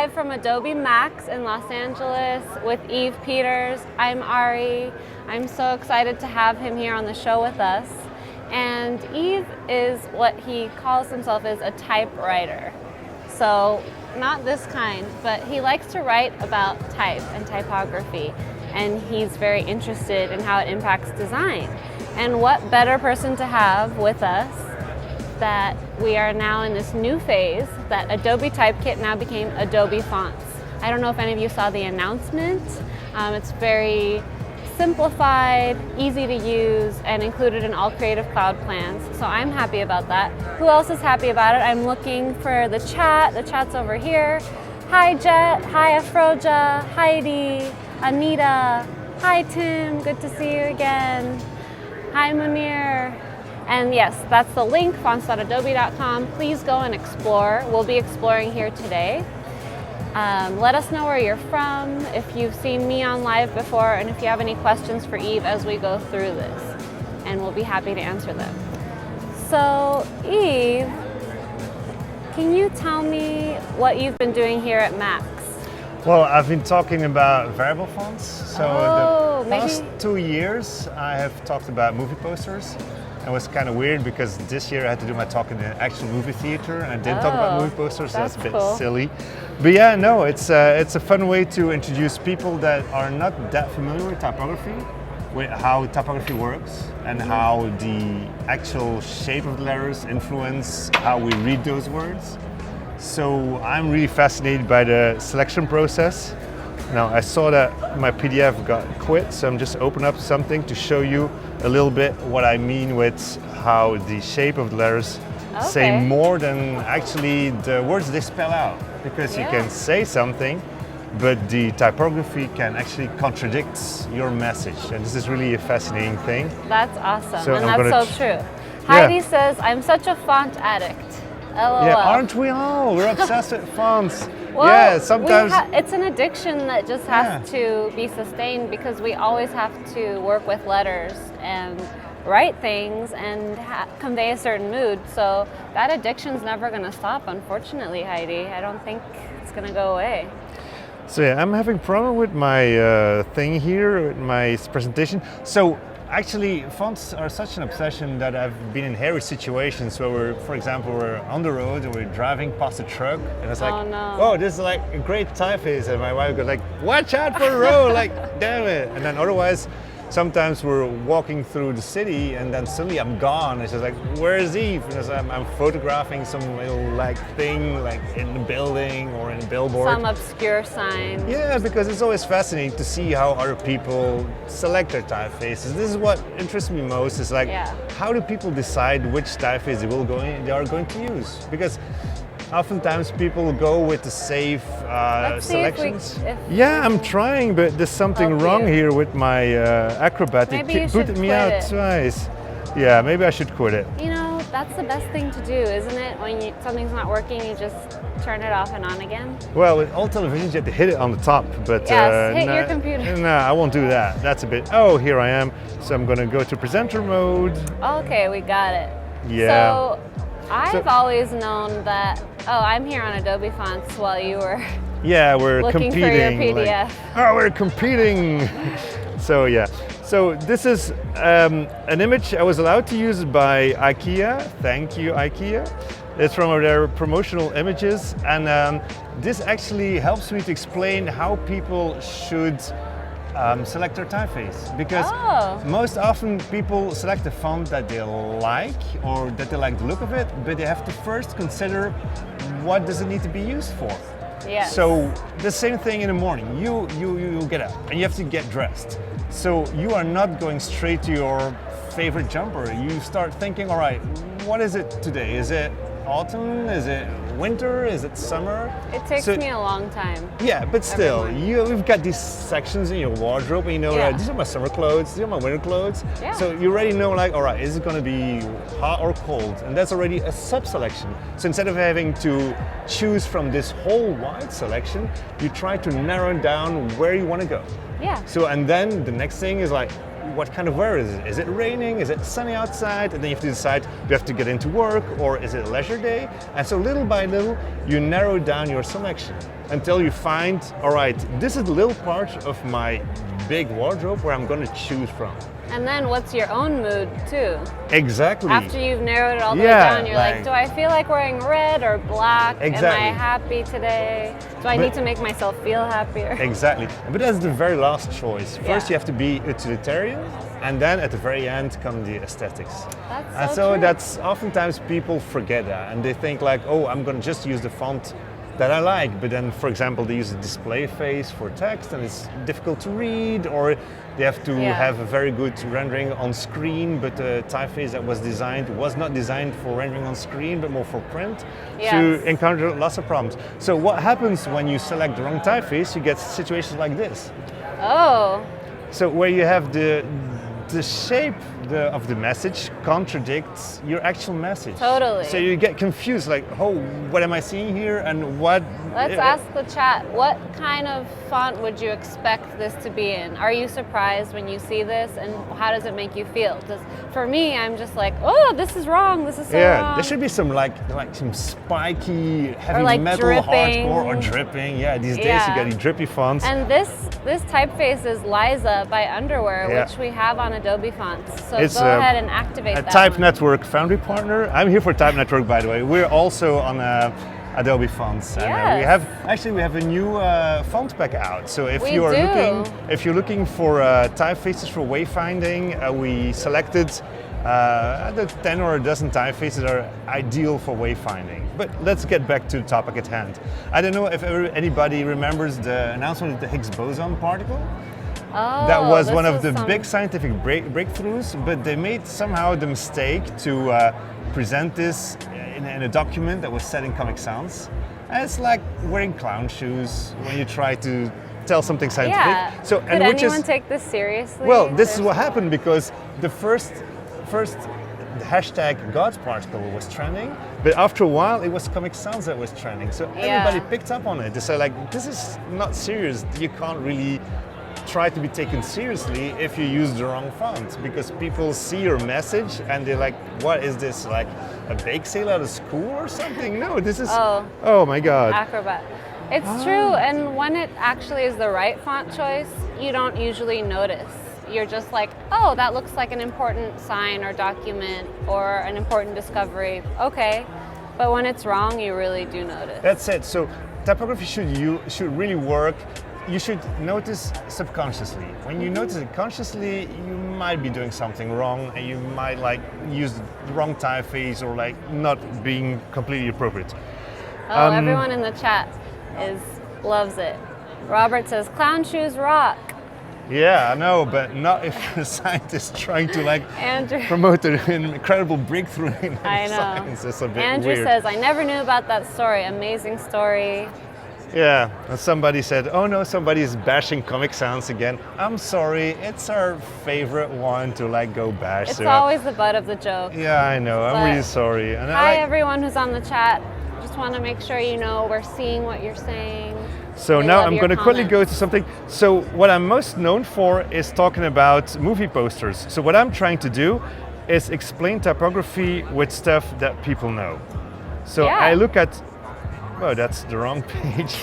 live from Adobe MAX in Los Angeles with Yves Peters. I'm Ari. I'm so excited to have him here on the show with us. And Yves is what he calls himself as a typewriter. So not this kind, but he likes to write about type and typography. And he's very interested in how it impacts design. And what better person to have with us that we are now in this new phase that Adobe Typekit now became Adobe Fonts. I don't know if any of you saw the announcement. It's very simplified, easy to use, and included in all Creative Cloud plans. So I'm happy about that. Who else is happy about it? I'm looking for the chat. The chat's over here. Hi Jet, hi Afroja, Heidi, Anita, hi Tim, good to see you again. Hi Munir. And yes, that's the link, fonts.adobe.com. Please go and explore. We'll be exploring here today. Let us know where you're from, if you've seen me on live before, and if you have any questions for Yves as we go through this. And we'll be happy to answer them. So Yves, can you tell me what you've been doing here at Max? Well, I've been talking about variable fonts. So the past 2 years, I have talked about movie posters. It was kind of weird because this year I had to do my talk in the actual movie theater and I didn't talk about movie posters, so that's a bit silly. But yeah, no, it's a fun way to introduce people that are not that familiar with typography, with how typography works and how the actual shape of the letters influence how we read those words. So I'm really fascinated by the selection process. Now I saw that my PDF got quit, so I'm just opening up something to show you a little bit what I mean with how the shape of the letters say more than actually the words they spell out. Because you can say something, but the typography can actually contradict your message. And this is really a fascinating thing. That's awesome, so and that's so true. Heidi says, I'm such a font addict. LOL. Yeah, aren't we all? We're obsessed with fonts. Well, yeah, sometimes it's an addiction that just has to be sustained because we always have to work with letters and write things and convey a certain mood. So that addiction's never going to stop, unfortunately, Heidi. I don't think it's going to go away. So yeah, I'm having a problem with my thing here, with my presentation. So actually, fonts are such an obsession that I've been in hairy situations where we're, for example, we're on the road and we're driving past a truck and it's like, oh, this is like a great typeface. And my wife goes like, watch out for the road, like, damn it. And then otherwise, sometimes we're walking through the city and then suddenly I'm gone. It's just like, where's Yves? And I'm photographing some little like thing like in the building or in a billboard. Some obscure sign. Yeah, because it's always fascinating to see how other people select their typefaces. This is what interests me most, is like, how do people decide which typeface they are going to use? Because oftentimes people go with the safe selections. I'm trying, but there's something wrong here with my Acrobat. It booted me out twice. Yeah, maybe I should quit it. You know, that's the best thing to do, isn't it? When something's not working, you just turn it off and on again. Well, with all televisions, you have to hit it on the top. But hit your computer. No, I won't do that. That's a bit, here I am. So I'm going to go to presenter mode. Okay, we got it. Yeah. So I've always known that, I'm here on Adobe Fonts while you were we're looking competing. For your PDF. Like, we're competing. So yeah. So this is an image I was allowed to use by IKEA. Thank you, IKEA. It's from their promotional images. And this actually helps me to explain how people should select their typeface, because most often people select a font that they like or that they like the look of it, but they have to first consider what does it need to be used for. Yes. So the same thing in the morning. You get up and you have to get dressed. So you are not going straight to your favorite jumper. You start thinking, all right, what is it today? Is it autumn? Is it winter? Is it summer? It takes me a long time. Yeah, but still, you've got these sections in your wardrobe and you know that these are my summer clothes, these are my winter clothes. Yeah. So you already know, like, all right, is it going to be hot or cold? And that's already a sub-selection. So instead of having to choose from this whole wide selection, you try to narrow down where you want to go. Yeah. So, and then the next thing is like, what kind of weather is it? Is it raining? Is it sunny outside? And then you have to decide, do you have to get into work or is it a leisure day? And so little by little, you narrow down your selection until you find, all right, this is the little part of my big wardrobe where I'm going to choose from. And then what's your own mood too? Exactly. After you've narrowed it all the way down, you're like, do I feel like wearing red or black? Exactly. Am I happy today? Do I need to make myself feel happier? Exactly. But that's the very last choice. First you have to be utilitarian, and then at the very end come the aesthetics. That's so true. That's oftentimes people forget that, and they think like, oh, I'm going to just use the font that I like, but then, for example, they use a display face for text and it's difficult to read, or they have to have a very good rendering on screen, but the typeface that was designed was not designed for rendering on screen, but more for print. Yes. So you encounter lots of problems. So what happens when you select the wrong typeface? You get situations like this. Oh. So where you have the shape of the message contradicts your actual message. Totally. So you get confused, like, oh, what am I seeing here, and what? Let's ask the chat, what kind of font would you expect this to be in? Are you surprised when you see this, and how does it make you feel? For me, I'm just like, oh, this is wrong, this is so wrong. There should be some like some spiky, heavy like metal, dripping. hardcore, or dripping. Yeah, these days you get these drippy fonts. And this typeface is Liza by Underwear, which we have on Adobe Fonts. So it's go ahead and activate that. A Type Network Foundry partner. I'm here for Type Network, by the way. We're also on Adobe Fonts. And we have a new font pack out. So if you're looking for typefaces for wayfinding, we selected the 10 or a dozen typefaces that are ideal for wayfinding. But let's get back to the topic at hand. I don't know if anybody remembers the announcement of the Higgs boson particle. Oh, that was one of the big scientific breakthroughs, but they made somehow the mistake to present this in a document that was set in Comic Sans. And it's like wearing clown shoes when you try to tell something scientific. Yeah. So, Could anyone take this seriously? Well, this is what happened because the first the hashtag God's particle was trending, but after a while it was Comic Sans that was trending. So everybody picked up on it. They said like, this is not serious. You can't really try to be taken seriously if you use the wrong font, because people see your message and they're like, what is this, like a bake sale at a school or something? No, this is, oh my God. Acrobat. It's true, and when it actually is the right font choice, you don't usually notice. You're just like, oh, that looks like an important sign or document or an important discovery. Okay, but when it's wrong, you really do notice. That's it. So typography should really work. You should notice subconsciously. When you notice it consciously, you might be doing something wrong, and you might like use the wrong typeface or like not being completely appropriate. Oh, everyone in the chat loves it. Robert says, clown shoes rock. Yeah, I know, but not if a scientist trying to like promote an incredible breakthrough in science. It's a bit Andrew weird. says, I never knew about that story. Amazing story. Yeah, and somebody said, oh no, somebody is bashing Comic Sans again. I'm sorry, it's our favorite one to like go bash. It's always the butt of the joke. Yeah, I know, I'm really sorry. And hi everyone who's on the chat. Just want to make sure you know we're seeing what you're saying. So now I'm going to quickly go to something. So what I'm most known for is talking about movie posters. So what I'm trying to do is explain typography with stuff that people know. So I look at, oh, that's the wrong page.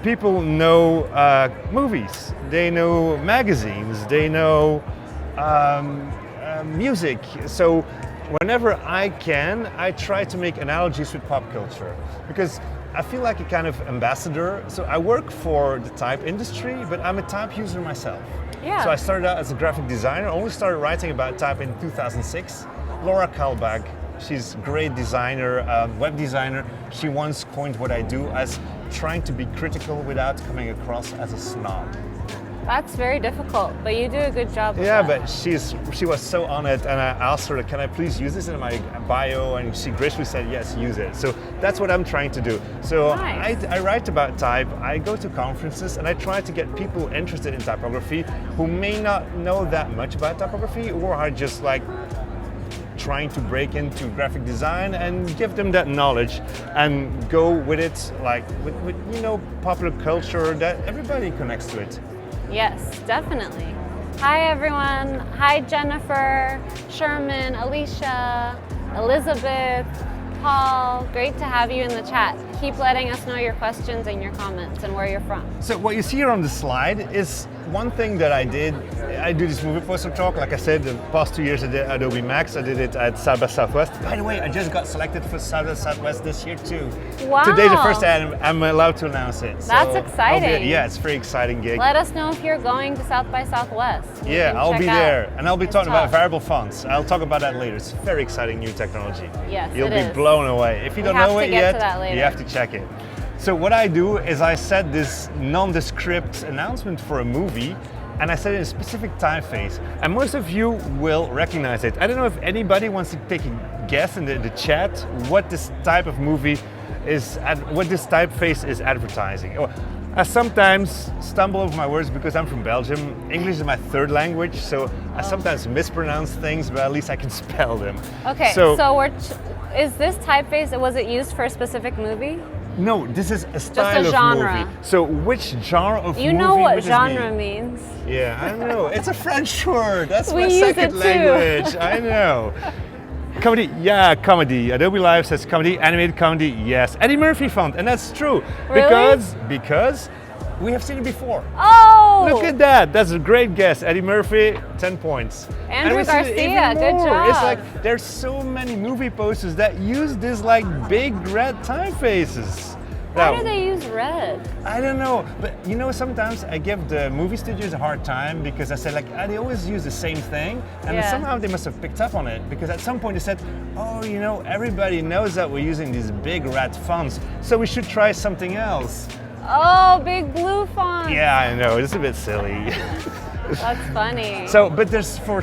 People know movies, they know magazines, they know music. So whenever I can, I try to make analogies with pop culture, because I feel like a kind of ambassador. So I work for the type industry, but I'm a type user myself. Yeah. So I started out as a graphic designer. I only started writing about type in 2006. Laura Kalbach, she's a great designer, web designer. She once coined what I do as trying to be critical without coming across as a snob. That's very difficult, but you do a good job with that. But she was so on it, and I asked her, can I please use this in my bio? And she graciously said, yes, use it. So that's what I'm trying to do. So nice. I write about type, I go to conferences, and I try to get people interested in typography who may not know that much about typography, or are just like trying to break into graphic design, and give them that knowledge and go with it, like with popular culture that everybody connects to it. Yes, definitely. Hi everyone. Hi Jennifer, Sherman, Alicia, Elizabeth, Paul. Great to have you in the chat. Keep letting us know your questions and your comments and where you're from. So what you see here on the slide is one thing that I did. I do this movie poster talk. Like I said, the past 2 years I did Adobe MAX. I did it at South by Southwest. By the way, I just got selected for South by Southwest this year too. Wow. Today's the first time I'm allowed to announce it. That's exciting. Yeah, it's a very exciting gig. Let us know if you're going to South by Southwest. Yeah, I'll be there. And I'll be talking about tough. variable fonts. I'll talk about that later. It's very exciting new technology. Yes, You'll it be is. blown away. If you don't know it yet, you have to check it. So what I do is I set this nondescript announcement for a movie, and I set it in a specific typeface. And most of you will recognize it. I don't know if anybody wants to take a guess in the chat what this type of movie is, what this typeface is advertising. I sometimes stumble over my words because I'm from Belgium. English is my third language, so I sometimes mispronounce things, but at least I can spell them. Okay, so is this typeface, was it used for a specific movie? No, this is a style Just a genre. of movie. So which genre of movie? You know what genre means. Yeah, I know. It's a French word. That's We my use second it too. language. I know. Comedy, yeah, comedy. Adobe Live says comedy, animated comedy, yes. Eddie Murphy font, and that's true. Really? Because we have seen it before. Oh! Look at that. That's a great guess. Eddie Murphy, 10 points. Andrew Garcia, good job. It's like there's so many movie posters that use this like big red typefaces. Why do they use red? I don't know, but you know, sometimes I give the movie studios a hard time because I say like, they always use the same thing, and somehow they must have picked up on it because at some point they said, oh, you know, everybody knows that we're using these big red fonts, so we should try something else. Oh, big blue font. Yeah, I know, it's a bit silly. That's funny. So, but there's for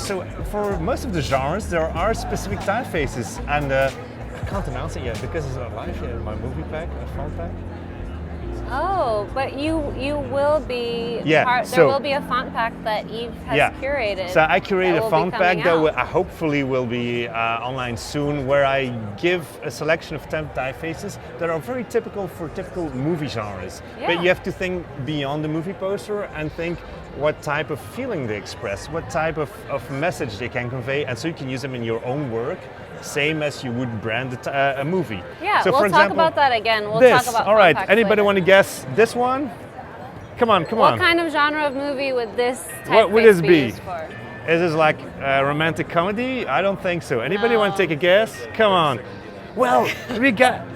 most of the genres there are specific typefaces, and I can't announce it yet because it's not live yet in my movie pack, a font pack. Oh, but you will be there will be a font pack that Yves has curated. So I curated a font pack that hopefully will be online soon, where I give a selection of 10 typefaces that are very typical for typical movie genres. Yeah. But you have to think beyond the movie poster and think what type of feeling they express, what type of message they can convey, and so you can use them in your own work, same as you would brand a movie. Yeah, so we'll for example, talk about that again. We'll this. talk about all right, font packs anybody later. want to guess this one? Come on. What kind of genre of movie would this typeface What would this be? used for? Is this like a romantic comedy? I don't think so. Anybody want to take a guess? Come on. Well, we got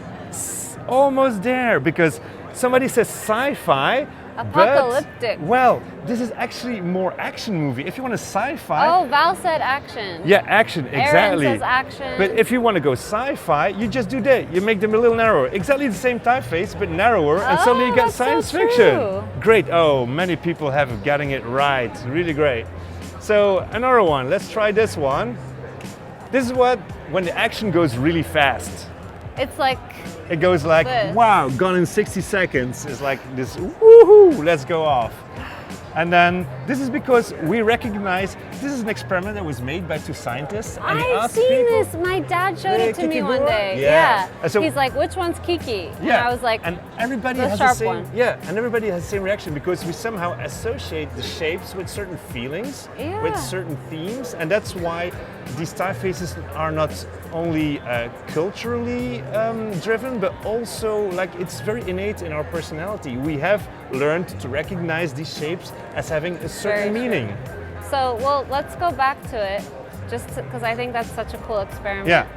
almost there because somebody says sci-fi. Apocalyptic. But, well, this is actually more action movie. If you want a sci-fi. Oh, Val said action. Yeah, action, exactly. Aaron says action. But if you want to go sci-fi, you just do that. You make them a little narrower. Exactly the same typeface, but narrower, and suddenly you get science fiction. True. Great. Oh, many people have gotten it right. Really great. So another one. Let's try this one. This is when the action goes really fast. It's like it goes like, this. Wow, gone in 60 seconds. It's like this, woohoo, let's go off. And then this is because we recognize this is an experiment that was made by two scientists. And I've seen this. My dad showed it to me one day. Yeah. So, he's like, which one's Kiki? Yeah. And I was like, and everybody the has sharp the same. one. Yeah, and everybody has the same reaction because we somehow associate the shapes with certain feelings, with certain themes, and that's why these typefaces are not only culturally driven, but also like it's very innate in our personality. We have learned to recognize these shapes as having a certain meaning. So, well, let's go back to it, just because I think that's such a cool experiment. Yeah.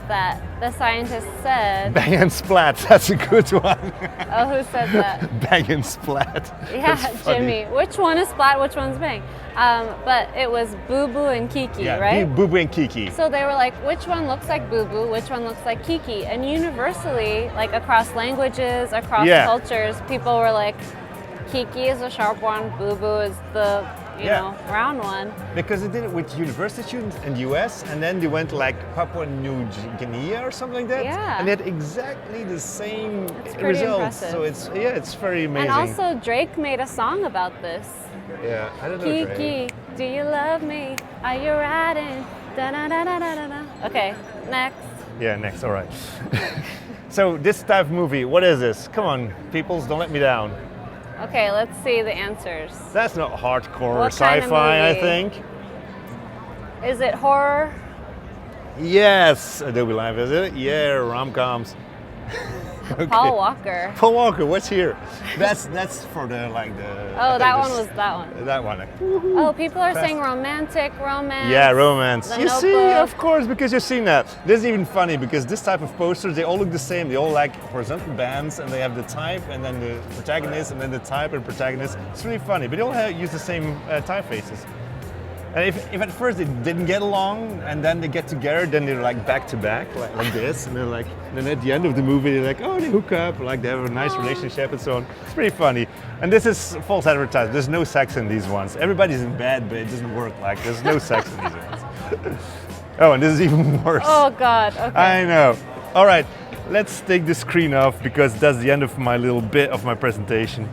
That the scientist said. Bang and splat, that's a good one. Oh, who said that? Bang and splat. Yeah, Jimmy. Which one is splat, which one's bang? But it was Boo Boo and Kiki, right? Boo Boo and Kiki. So they were like, which one looks like Boo Boo, which one looks like Kiki? And universally, like across languages, across cultures, people were like, Kiki is the sharp one, Boo Boo is the you know, round one. Because they did it with university students in the US, and then they went like Papua New Guinea or something like that. Yeah. And they had exactly the same results. Impressive. So it's very amazing. And also Drake made a song about this. Yeah, I don't know Kiki, Drake. do you love me? Are you riding? Da-da-da-da-da-da. Okay, next. Yeah, next, all right. So this type of movie, what is this? Come on, peoples, don't let me down. Okay, let's see the answers. That's not hardcore What kind of sci-fi, I movie? think. Is it horror? Yes, Adobe Live, is it? Yeah, rom-coms. Okay. Paul Walker. Paul Walker, what's here? That's for the like the. Oh, that one was that one. That one. Oh, people are saying romantic, romance. Yeah, romance. The You see, Notebook. of course, because you've seen that. This is even funny because this type of posters, they all look the same. They all like horizontal bands, and they have the type, and then the protagonist, and then the type and protagonist. It's really funny, but they all use the same typefaces. And if at first they didn't get along, and then they get together, then they're like back to back, like this, and then at the end of the movie, they're like, oh, they hook up, like they have a nice relationship and so on. It's pretty funny. And this is false advertising. There's no sex in these ones. Everybody's in bed, but it doesn't work. Like there's no sex in these ones. Oh, and this is even worse. Oh God. Okay. I know. All right, let's take the screen off because that's the end of my little bit of my presentation.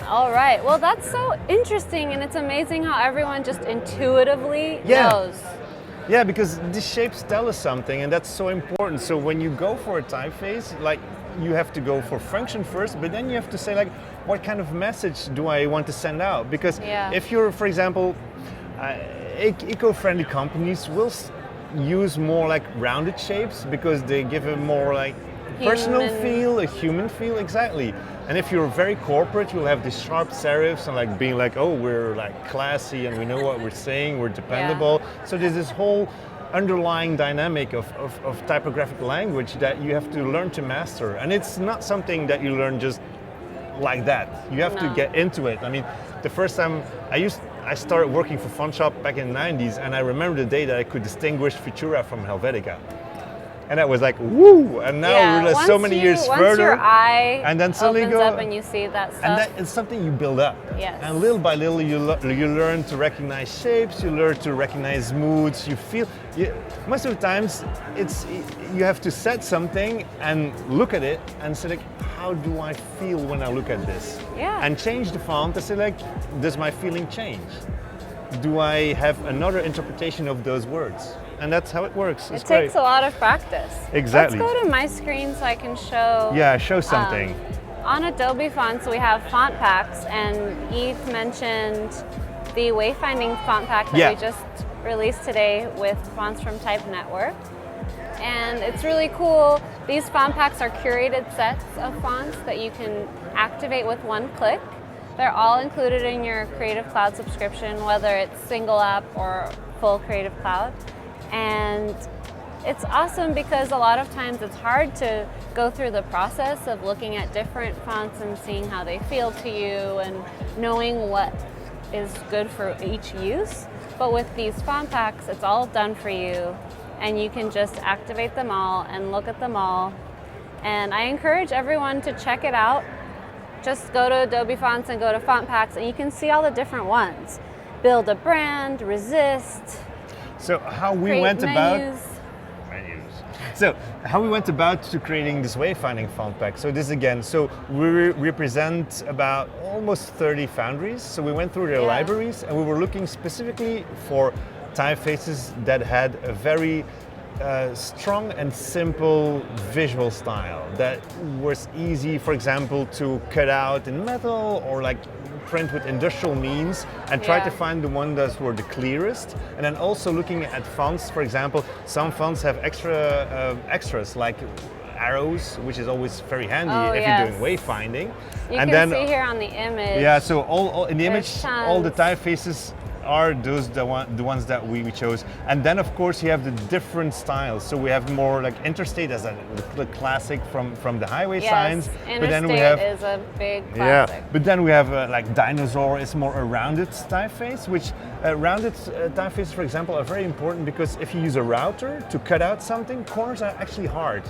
All right. Well, that's so interesting, and it's amazing how everyone just intuitively knows. Yeah, because the shapes tell us something, and that's so important. So when you go for a typeface, like you have to go for function first, but then you have to say like, what kind of message do I want to send out? Because if you're, for example, eco-friendly companies will use more like rounded shapes because they give a more like personal feel, a human feel, exactly. And if you're very corporate, you'll have these sharp serifs and like being like, oh, we're like classy and we know what we're saying, we're dependable. So there's this whole underlying dynamic of typographic language that you have to learn to master. And it's not something that you learn just like that. You have to get into it. I mean, the first time I started working for Font Shop back in the 90s, and I remember the day that I could distinguish Futura from Helvetica. And that was like, woo! And now we're so many years further. Once your eye and then suddenly opens up and you see that stuff. And that is something you build up. Yes. And little by little, you learn to recognize shapes, you learn to recognize moods, you feel... most of the times, you have to set something and look at it and say, like, how do I feel when I look at this? Yeah. And change the font and say, like, does my feeling change? Do I have another interpretation of those words? And that's how it works. It takes a lot of practice. Exactly. Let's go to my screen so I can show. Yeah, show something. On Adobe Fonts, we have font packs, and Yves mentioned the wayfinding font pack that we just released today with fonts from Type Network. And it's really cool. These font packs are curated sets of fonts that you can activate with one click. They're all included in your Creative Cloud subscription, whether it's single app or full Creative Cloud. And it's awesome because a lot of times it's hard to go through the process of looking at different fonts and seeing how they feel to you and knowing what is good for each use. But with these font packs, it's all done for you, and you can just activate them all and look at them all. And I encourage everyone to check it out. Just go to Adobe Fonts and go to font packs, and you can see all the different ones. Build a brand, resist. So how we went about to creating this wayfinding font pack. So this again, so we represent about almost 30 foundries. So we went through their libraries, and we were looking specifically for typefaces that had a very strong and simple visual style that was easy, for example, to cut out in metal or like print with industrial means, and try to find the one that were the clearest. And then also looking at fonts, for example, some fonts have extras like arrows, which is always very handy if you're doing wayfinding. You can see here on the image. Yeah, so all in the image, all the typefaces are the ones that we chose. And then of course you have the different styles. So we have more like interstate as the classic from the highway signs. But then we have is a big classic. Yeah, but then we have like dinosaur is more a rounded typeface, which rounded typefaces, for example, are very important because if you use a router to cut out something, corners are actually hard.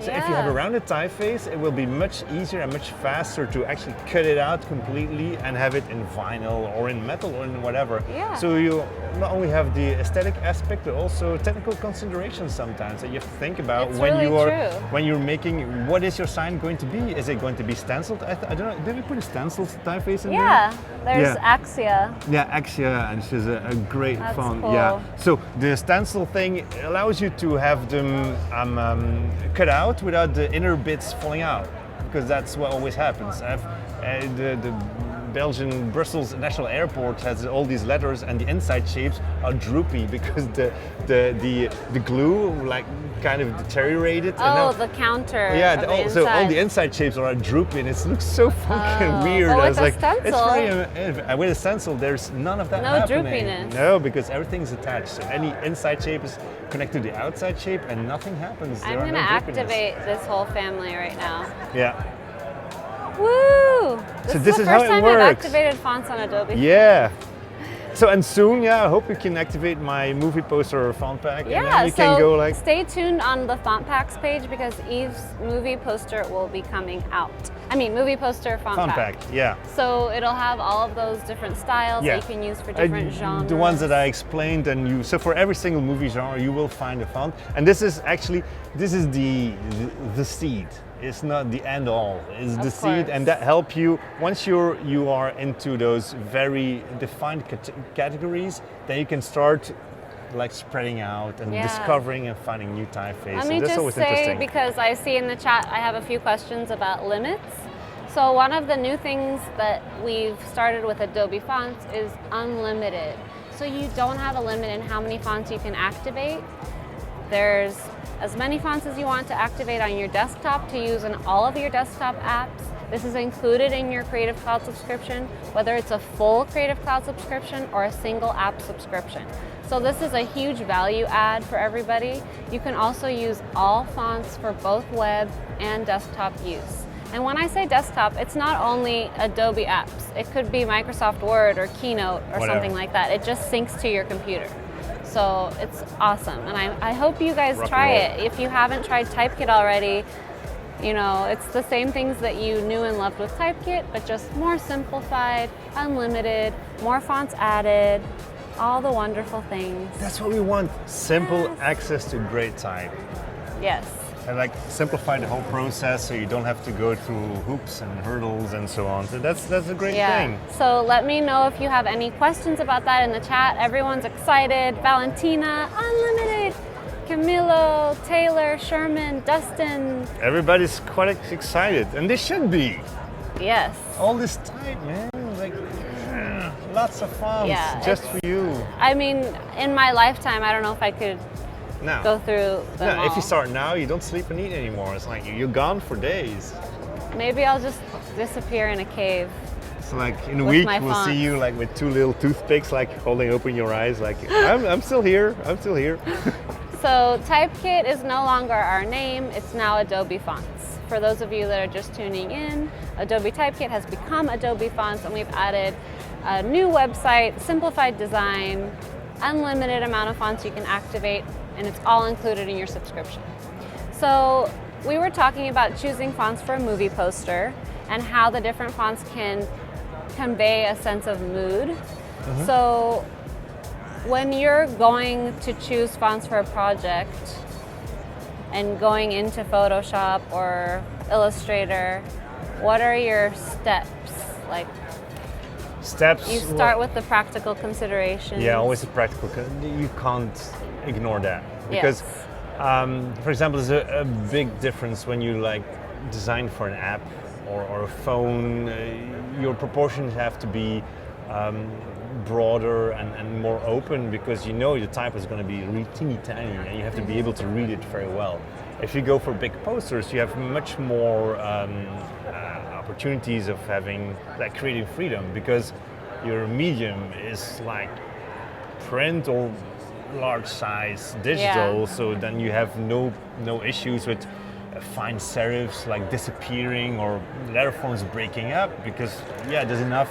So if you have a rounded typeface, it will be much easier and much faster to actually cut it out completely and have it in vinyl or in metal or in whatever. Yeah. So you not only have the aesthetic aspect, but also technical considerations sometimes that you have to think about when you're making, what is your sign going to be? Is it going to be stenciled? I don't know, did we put a stenciled typeface in there? Yeah, there's Axia. Yeah, Axia, and she's a great font. Cool. Yeah. So the stencil thing allows you to have them cut out without the inner bits falling out. because that's what always happens. The Belgian Brussels National Airport has all these letters, and the inside shapes are droopy because the glue like kind of deteriorated. Oh, the counter. Yeah, so all the inside shapes are droopy, and it looks so fucking weird. But I with was a like, stencil, with a stencil, there's none of that no happening. droopiness. No, because everything's attached. So any inside shape is connected to the outside shape, and nothing happens. I'm going to activate this whole family right now. Yeah. Woo! This is how it the first time works. I've activated fonts on Adobe. Yeah. So, and soon, yeah, I hope you can activate my movie poster font pack. Yeah, and then you so can go like... stay tuned on the font packs page because Yves' movie poster will be coming out. I mean, movie poster font pack. Yeah. So it'll have all of those different styles that you can use for different genres. The ones that I explained, and so for every single movie genre, you will find a font. And this is the seed. It's not the end all. It's the seed, and that help you once you are into those very defined categories. Then you can start like spreading out and discovering and finding new typefaces. Let me just say, because I see in the chat, I have a few questions about limits. So one of the new things that we've started with Adobe Fonts is unlimited. So you don't have a limit in how many fonts you can activate. There's as many fonts as you want to activate on your desktop to use in all of your desktop apps. This is included in your Creative Cloud subscription, whether it's a full Creative Cloud subscription or a single app subscription. So this is a huge value add for everybody. You can also use all fonts for both web and desktop use. And when I say desktop, it's not only Adobe apps. It could be Microsoft Word or Keynote or something like that. It just syncs to your computer. So it's awesome, and I hope you guys try it. If you haven't tried Typekit already, you know, it's the same things that you knew and loved with Typekit, but just more simplified, unlimited, more fonts added, all the wonderful things. That's what we want, simple access to great type. Yes. And like simplify the whole process so you don't have to go through hoops and hurdles and so on. So that's a great thing. So let me know if you have any questions about that in the chat. Everyone's excited. Valentina, unlimited. Camilo, Taylor, Sherman, Dustin. Everybody's quite excited, and they should be. Yes. All this type, man. Like lots of fonts just for you. I mean, in my lifetime, I don't know if I could go through them all. If you start now, you don't sleep and eat anymore. It's like you're gone for days. Maybe I'll just disappear in a cave. So like in a week, we'll see you like with two little toothpicks, like holding open your eyes, like I'm still here. I'm still here. So Typekit is no longer our name. It's now Adobe Fonts. For those of you that are just tuning in, Adobe Typekit has become Adobe Fonts, and we've added a new website, simplified design, unlimited amount of fonts you can activate, and it's all included in your subscription. So we were talking about choosing fonts for a movie poster and how the different fonts can convey a sense of mood. So when you're going to choose fonts for a project and going into Photoshop or Illustrator, what are your steps? Like, steps. You start with the practical considerations. Yeah, always the practical. You can't ignore that because, for example, there's a big difference when you like design for an app or a phone. Your proportions have to be broader and more open because you know the type is going to be really teeny tiny and you have to be able to read it very well. If you go for big posters, you have much more opportunities of having like creative freedom because your medium is like print or large size digital, so then you have no issues with fine serifs like disappearing or letter fonts breaking up because there's enough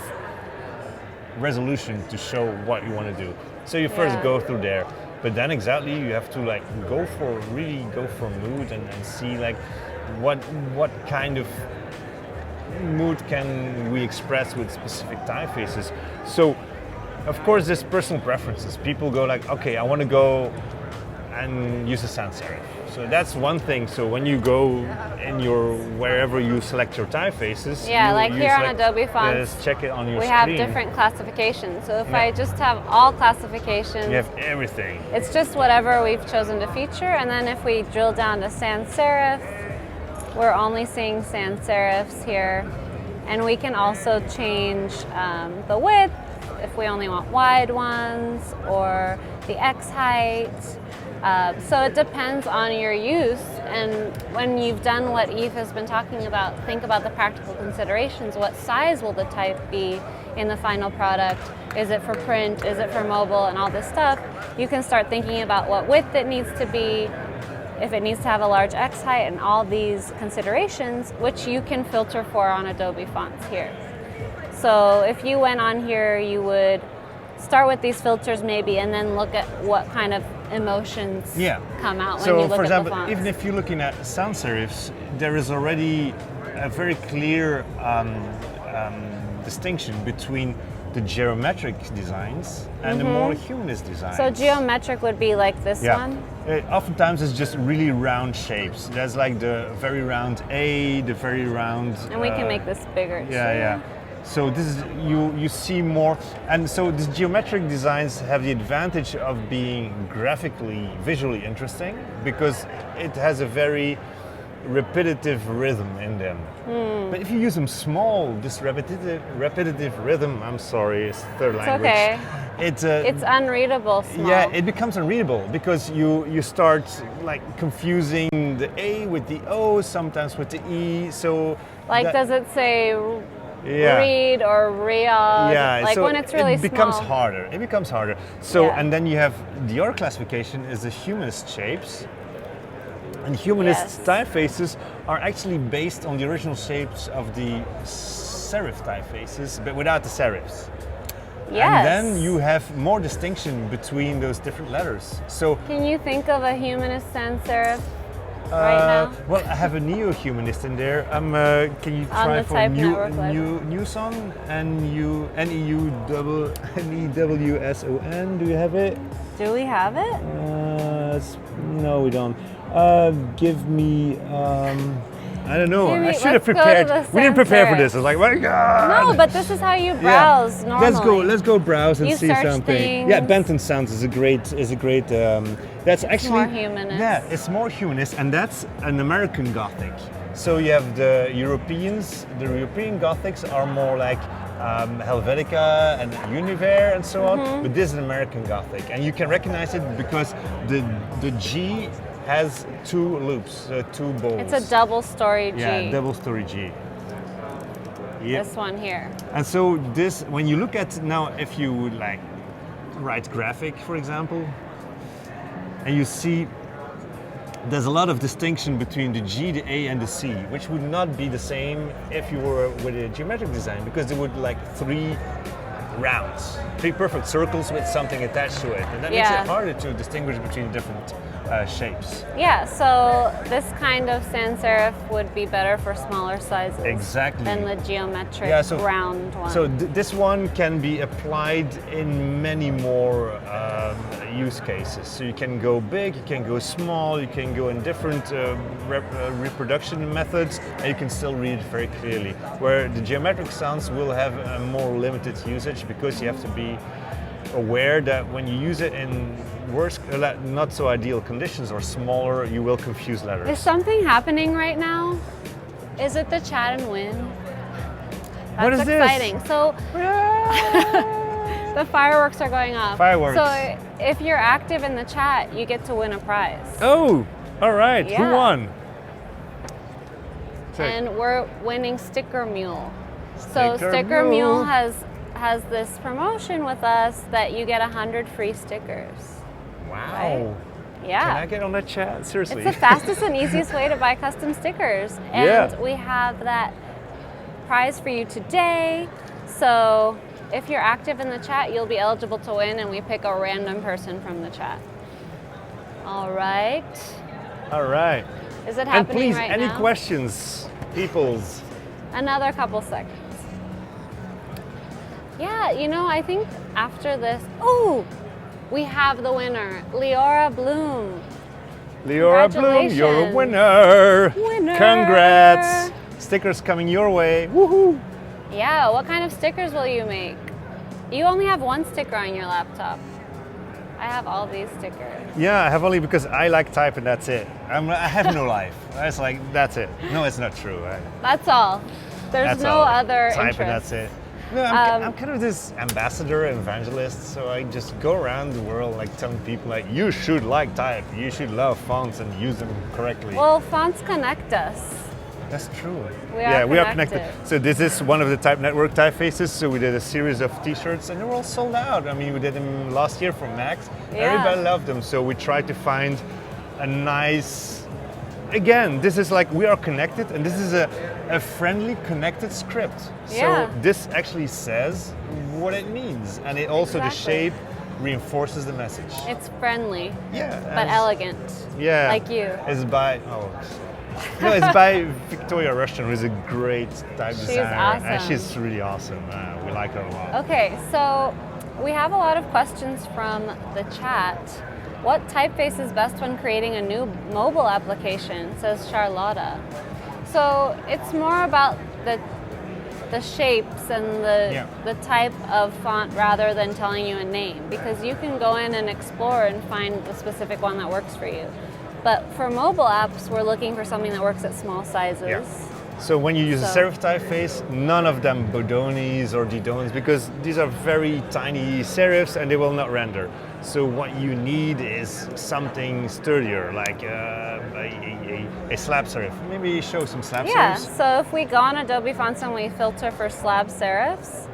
resolution to show what you want to do. So you first go through there, but then you have to like really go for mood and see like what kind of mood can we express with specific typefaces. So of course there's personal preferences. People go like, okay, I want to go and use a sans serif. So that's one thing. So when you go in wherever you select your typefaces, like here on Adobe Fonts, check it on your screen. We have different classifications. So if I just have all classifications, you have everything. It's just whatever we've chosen to feature, and then if we drill down to sans serif, We're only seeing sans serifs here. And we can also change the width if we only want wide ones, or the X height. So it depends on your use. And when you've done what Yves has been talking about, think about the practical considerations. What size will the type be in the final product? Is it for print? Is it for mobile? And all this stuff. You can start thinking about what width it needs to be, if it needs to have a large X height, and all these considerations, which you can filter for on Adobe Fonts here. So if you went on here, you would start with these filters maybe, and then look at what kind of emotions come out when you look at the fonts. So for example, even if you're looking at sans serifs, there is already a very clear distinction between the geometric designs and the more humanist designs. So geometric would be like this one? Oftentimes it's just really round shapes. There's like the very round A, the very round... And we can make this bigger too. Yeah. So this is, you see more, and so these geometric designs have the advantage of being graphically, visually interesting, because it has a very repetitive rhythm in them. But if you use them small, this repetitive rhythm, I'm sorry, it's third language. Okay. It's unreadable small. Yeah, it becomes unreadable because you start like confusing the A with the O, sometimes with the E. So like, does it say read or Riyadh? Yeah, like so when it's really it becomes small. harder. It becomes harder. So and then you have the other classification is the humanist shapes. And humanist typefaces are actually based on the original shapes of the serif typefaces, but without the serifs. Yes. And then you have more distinction between those different letters. So can you think of a humanist sans serif right now? Well, I have a neo-humanist in there. Can you try for Newson? N-E-W-S-O-N. Do you have it? Do we have it? No, we don't. Give me. I don't know. I should have prepared. We didn't prepare for this. I was like, my God. No, but this is how you browse normally. Let's go browse and see something. Things. Yeah, Benton Sounds is a great. That's actually more humanist. Yeah, it's more humanist, and that's an American Gothic. So you have the Europeans. The European Gothics are more like Helvetica and Univers and so on. But this is an American Gothic, and you can recognize it because the G has two loops, two bowls. It's a double story G. Yeah, double story G. Yep. This one here. And so this, when you look at now, if you would like write graphic, for example, and you see there's a lot of distinction between the G, the A, and the C, which would not be the same if you were with a geometric design, because there would like three rounds, three perfect circles with something attached to it, and that makes it harder to distinguish between different shapes. Yeah, so this kind of sans serif would be better for smaller sizes than the geometric round one. So this one can be applied in many more use cases. So you can go big, you can go small, you can go in different reproduction methods, and you can still read it very clearly. Where the geometric sounds will have a more limited usage, because you have to be aware that when you use it in worse, not so ideal conditions or smaller, you will confuse letters. Is something happening right now? Is it the chat and win? That's what is exciting. This? So the fireworks are going off. Fireworks. So if you're active in the chat, you get to win a prize. Oh, all right. Yeah. Who won? And we're winning Sticker Mule. So Sticker Mule has this promotion with us that you get 100 free stickers. Wow. Right? Yeah. Can I get on that chat? Seriously. It's the fastest and easiest way to buy custom stickers. And we have that prize for you today. So if you're active in the chat, you'll be eligible to win, and we pick a random person from the chat. All right. All right. Is it happening right now? And please, any questions, peoples? Another couple seconds. Yeah, you know, I think after this, we have the winner, Leora Bloom. Leora Bloom, you're a winner. Congrats. Stickers coming your way. Woohoo. Yeah, what kind of stickers will you make? You only have one sticker on your laptop. I have all these stickers. Yeah, I have only because I like type and that's it. I have no life. It's like, that's it. No, it's not true. That's all. There's no other type interest. and that's it. No, I'm kind of this ambassador, evangelist, so I just go around the world like telling people like, you should like type, you should love fonts and use them correctly. Well, fonts connect us. That's true. We are connected. So this is one of the Type Network typefaces. So we did a series of t-shirts and they were all sold out. I mean, we did them last year for Max. Yeah. Everybody loved them. So we tried to find a nice, again, this is like we are connected and this is a friendly connected script. Yeah. So this actually says what it means. And it also, the shape reinforces the message. It's friendly. Yeah. But elegant. Yeah. Like you. It's by, no, it's by Victoria Rushton, who is a great type designer. Awesome. And she's really awesome. We like her a lot. Okay, so we have a lot of questions from the chat. What typeface is best when creating a new mobile application, says Charlotta. So it's more about the shapes and the type of font rather than telling you a name, because you can go in and explore and find the specific one that works for you. But for mobile apps, we're looking for something that works at small sizes. Yeah. So when you use a serif typeface, none of them Bodonis or Didones, because these are very tiny serifs and they will not render. So what you need is something sturdier, like a slab serif. Maybe show some slab serifs. Yeah, so if we go on Adobe Fonts and we filter for slab serifs,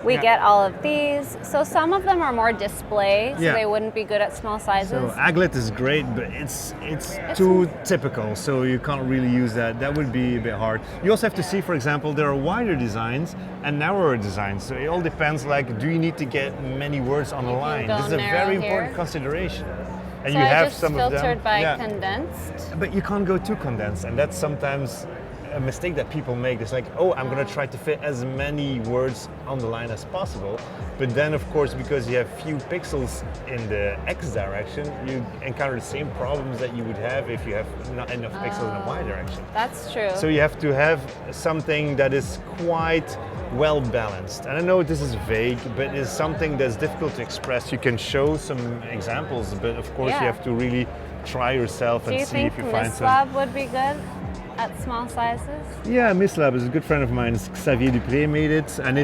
we get all of these. So some of them are more display, so they wouldn't be good at small sizes. So Aglet is great, but it's too typical, so you can't really use that. That would be a bit hard. You also have to see, for example, there are wider designs and narrower designs. So it all depends, like, do you need to get many words on the line? This is a very important consideration. And so you have I just some of them. filtered by condensed. But you can't go too condensed, and that's sometimes a mistake that people make. It's like, oh, I'm going to try to fit as many words on the line as possible. But then, of course, because you have few pixels in the X direction, you encounter the same problems that you would have if you have not enough pixels in the Y direction. That's true. So you have to have something that is quite well balanced. And I know this is vague, but it's something that's difficult to express. You can show some examples, but of course you have to really try yourself and see if you find some. Mislab would be good at small sizes? Yeah, Mislab is a good friend of mine. Xavier Dupré made it, and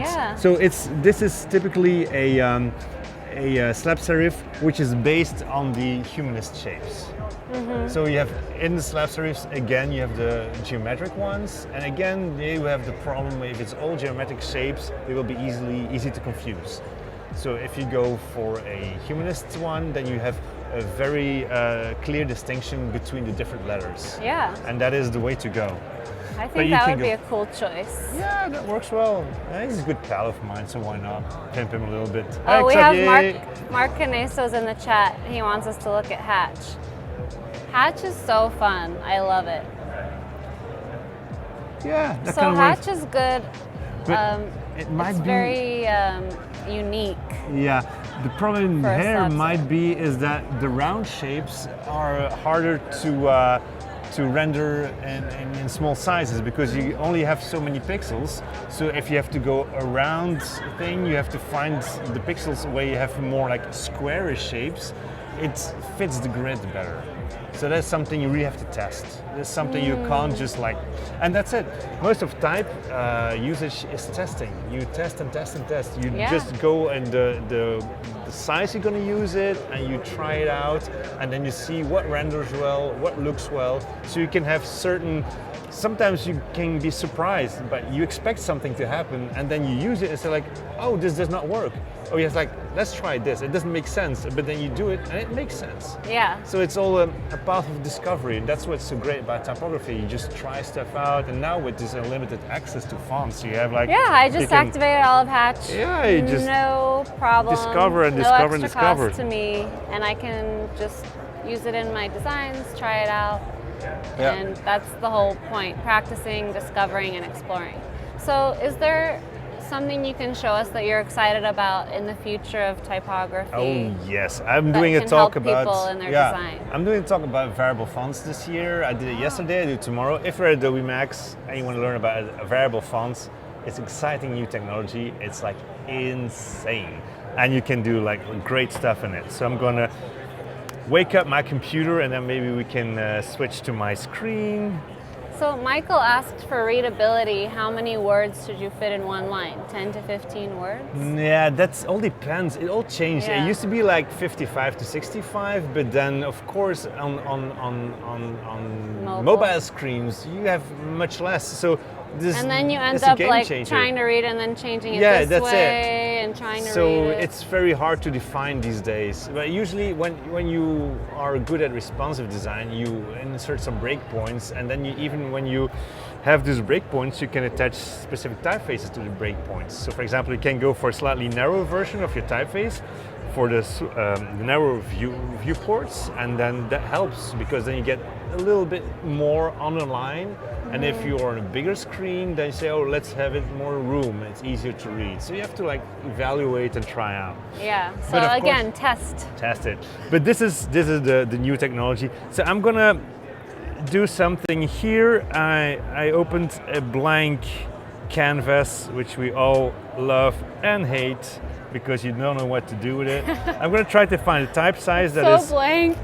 this is typically a slab serif which is based on the humanist shapes. Mm-hmm. So you have in the slab serifs again you have the geometric ones, and again you have the problem if it's all geometric shapes, they will be easy to confuse. So if you go for a humanist one, then you have a very clear distinction between the different letters. Yeah. And that is the way to go. I think that would be a cool choice. Yeah, that works well. He's a good pal of mine, so why not pimp him a little bit. Oh, we have Mark Caneso's in the chat. He wants us to look at Hatch. Hatch is so fun. I love it. Yeah, that so kind of Hatch is good. It might be very unique. Yeah, the problem here might be is that the round shapes are harder to render in small sizes because you only have so many pixels. So if you have to go around thing, you have to find the pixels where you have more like squarish shapes. It fits the grid better. So that's something you really have to test. That's something you can't just like, and that's it. Most of type usage is testing. You test and test and test. You just go and the size you're going to use it, and you try it out, and then you see what renders well, what looks well. So you can have certain. Sometimes you can be surprised, but you expect something to happen, and then you use it and say like, oh, this does not work. Oh, yes, like, let's try this. It doesn't make sense, but then you do it and it makes sense. Yeah. So it's all a path of discovery, and that's what's so great about typography. You just try stuff out, and now with this unlimited access to fonts, you have like... Yeah, I just activated all of Hatch. Yeah, you just... No problem. Discover and discover and discover. No extra cost to me, and I can just use it in my designs, try it out. Yeah. And that's the whole point, practicing, discovering, and exploring. So is there something you can show us that you're excited about in the future of typography? Oh yes, I'm doing a talk about people in their design. I'm doing a talk about variable fonts this year. I did it yesterday, I do it tomorrow. If you're at Adobe MAX and you want to learn about variable fonts, it's exciting new technology. It's like insane. and you can do like great stuff in it. So I'm gonna wake up my computer and then maybe we can switch to my screen. So Michael asked for readability. How many words should you fit in one line? 10 to 15 words? Yeah, that's all depends. It all changed. Yeah. It used to be like 55 to 65, but then of course on mobile screens you have much less. So this, and then you end up like trying to read and then changing it this way and trying to read it. So it's very hard to define these days. But usually when you are good at responsive design, you insert some breakpoints, and then when you have these breakpoints, you can attach specific typefaces to the breakpoints. So for example, you can go for a slightly narrow version of your typeface for the narrow viewports, and then that helps because then you get a little bit more on the line. And if you're on a bigger screen, then you say, oh, let's have it more room. It's easier to read. So you have to like evaluate and try out. Yeah. So again, test it. But this is the new technology. So I'm gonna do something here. I opened a blank canvas, which we all love and hate because you don't know what to do with it. I'm gonna try to find a type size that is blank.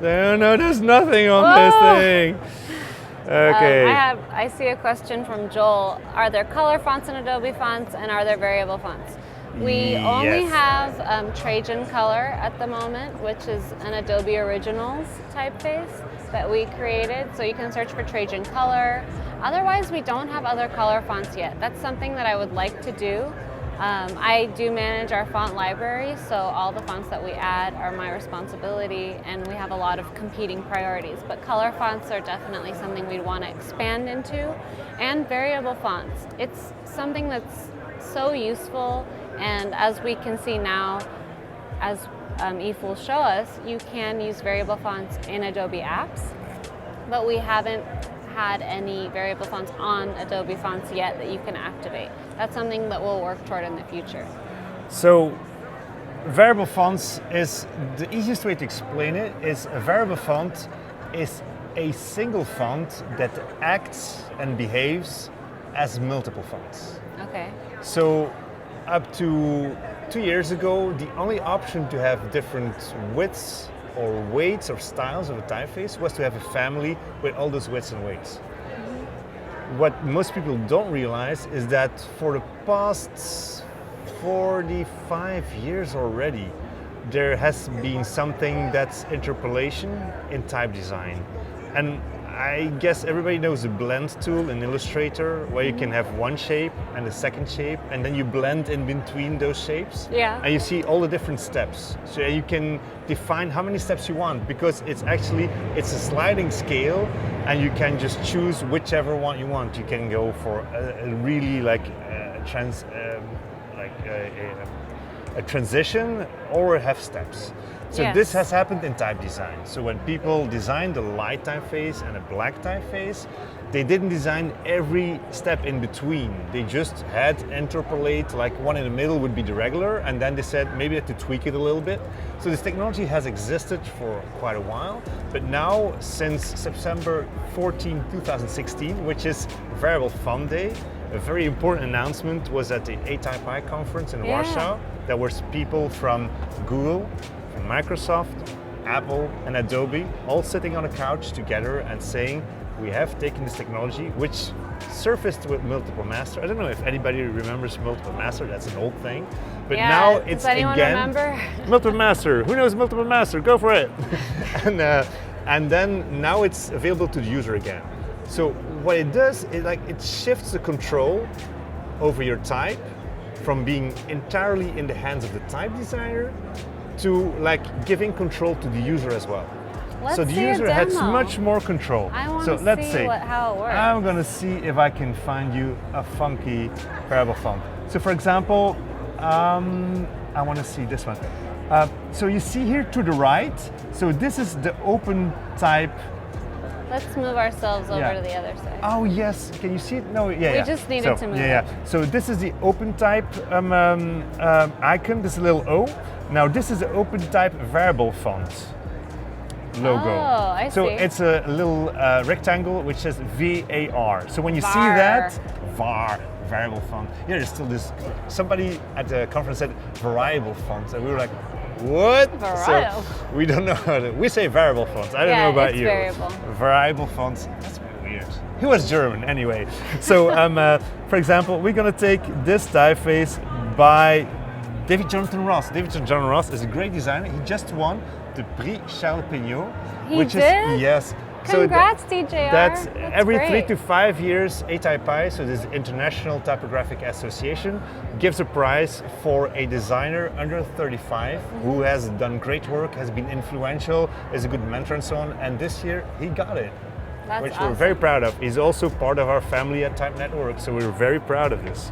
No, there's nothing on this thing. Okay. I see a question from Joel. Are there color fonts in Adobe Fonts, and are there variable fonts? We only have Trajan Color at the moment, which is an Adobe Originals typeface that we created. So you can search for Trajan Color. Otherwise, we don't have other color fonts yet. That's something that I would like to do. I do manage our font library, so all the fonts that we add are my responsibility, and we have a lot of competing priorities. But color fonts are definitely something we'd want to expand into, and variable fonts. It's something that's so useful, and as we can see now, as Yves will show us, you can use variable fonts in Adobe apps, but we haven't had any variable fonts on Adobe Fonts yet that you can activate. That's something that we'll work toward in the future. So variable fonts is the easiest way to explain it. Is a variable font is a single font that acts and behaves as multiple fonts. Okay. So up to 2 years ago, the only option to have different widths or weights or styles of a typeface was to have a family with all those widths and weights. What most people don't realize is that for the past 45 years already, there has been something that's interpolation in type design. And I guess everybody knows the blend tool in Illustrator, where you can have one shape and a second shape, and then you blend in between those shapes. Yeah. And you see all the different steps. So you can define how many steps you want, because it's a sliding scale, and you can just choose whichever one you want. You can go for a really like a transition, or have steps. So this has happened in type design. So when people designed a light typeface and a black typeface, they didn't design every step in between. They just had interpolate, like one in the middle would be the regular, and then they said maybe they had to tweak it a little bit. So this technology has existed for quite a while, but now since September 14, 2016, which is Variable Font Day, a very important announcement was at the ATypi conference in Warsaw. There was people from Google, from Microsoft, Apple, and Adobe all sitting on a couch together and saying, we have taken this technology, which surfaced with Multiple Master. I don't know if anybody remembers Multiple Master, that's an old thing. But now it's again, remember? Multiple Master, who knows Multiple Master, go for it. And then now it's available to the user again. So what it does, it shifts the control over your type from being entirely in the hands of the type designer to like giving control to the user as well. So the user has much more control. I want to see how it works. I'm going to see if I can find you a funky variable font. So for example, I want to see this one. So you see here to the right, so this is the open type. Let's move ourselves over to the other side. Oh yes, can you see it? No, We just needed to move it. So this is the open type icon, this little O. Now this is the open type variable font logo. Oh, I see. So it's a little rectangle which says VAR. So when you see that, VAR, variable font. Yeah, there's still this. Somebody at the conference said variable fonts, and we were like, what? Variable. So we don't know how to. We say variable fonts. I don't know about you. Variable. Variable fonts. That's a bit weird. He was German anyway. So, for example, we're gonna take this typeface by David Jonathan Ross. David Jonathan Ross is a great designer. He just won the Prix Charles Peignot, which did? is yes. Congrats, DJR. That's every great. 3 to 5 years, ATypi, so this International Typographic Association, gives a prize for a designer under 35 who has done great work, has been influential, is a good mentor and so on. And this year he got it, which awesome. we're very proud of. He's also part of our family at Type Network, so we're very proud of this.